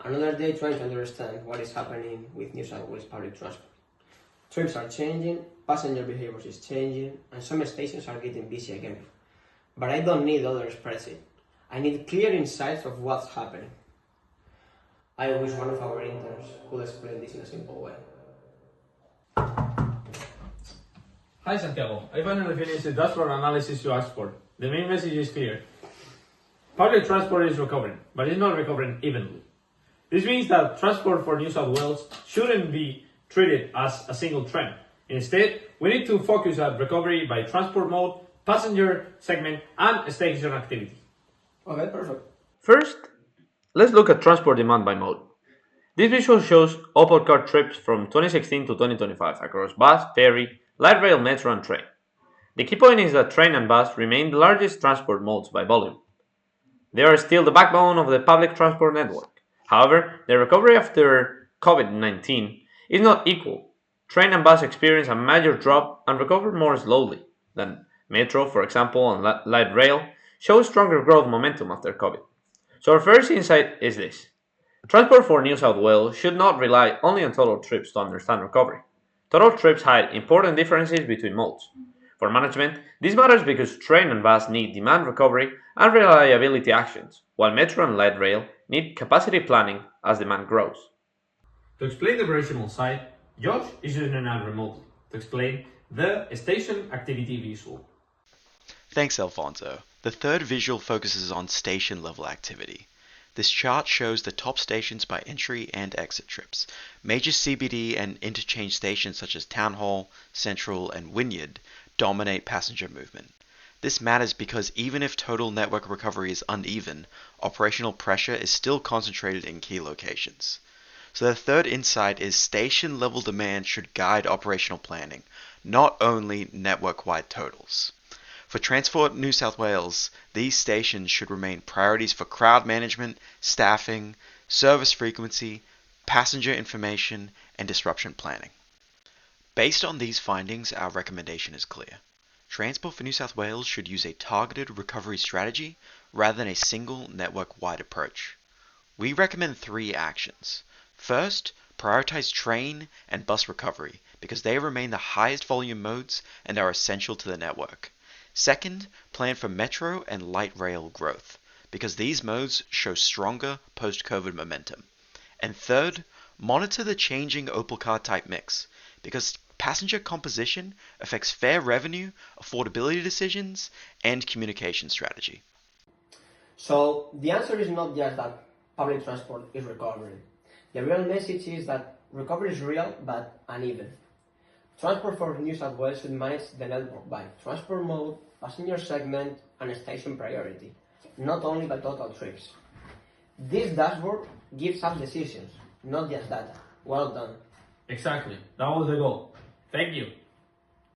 Another day trying to understand what is happening with New South Wales public transport. Trips are changing, passenger behavior is changing, and some stations are getting busy again. But I don't need other spreadsheet. I need clear insights of what's happening. I wish one of our interns could explain this in a simple way. Hi Santiago, I finally finished the dashboard analysis you asked for. The main message is clear. Public transport is recovering, but it's not recovering evenly. This means that transport for New South Wales shouldn't be treated as a single trend. Instead, we need to focus on recovery by transport mode, passenger segment, and station activity. Okay, perfect. First, let's look at transport demand by mode. This visual shows Opal car trips from 2016 to 2025 across bus, ferry, light rail, metro, and train. The key point is that train and bus remain the largest transport modes by volume. They are still the backbone of the public transport network. However, the recovery after COVID-19 is not equal. Train and bus experience a major drop and recover more slowly than metro, for example, and light rail show stronger growth momentum after COVID. So our first insight is this. Transport for New South Wales should not rely only on total trips to understand recovery. Total trips hide important differences between modes. For management, this matters because train and bus need demand recovery and reliability actions, while metro and light rail need capacity planning as demand grows. To explain the operational side, Josh is using an Abre remotely to explain the station activity visual. Thanks, Alfonso. The third visual focuses on station level activity. This chart shows the top stations by entry and exit trips. Major CBD and interchange stations such as Town Hall, Central, and Wynyard dominate passenger movement. This matters because even if total network recovery is uneven, operational pressure is still concentrated in key locations. So the third insight is station level demand should guide operational planning, not only network-wide totals. For Transport New South Wales, these stations should remain priorities for crowd management, staffing, service frequency, passenger information, and disruption planning. Based on these findings, our recommendation is clear. Transport for New South Wales should use a targeted recovery strategy rather than a single network-wide approach. We recommend 3 actions. First, prioritize train and bus recovery because they remain the highest volume modes and are essential to the network. Second, plan for metro and light rail growth because these modes show stronger post-COVID momentum. And third, monitor the changing Opal car type mix because passenger composition affects fare revenue, affordability decisions, and communication strategy. So the answer is not just that public transport is recovering. The real message is that recovery is real but uneven. Transport for New South Wales should manage the network by transport mode, passenger segment, and station priority, not only by total trips. This dashboard gives us decisions, not just data. Well done. Exactly, that was the goal. Thank you.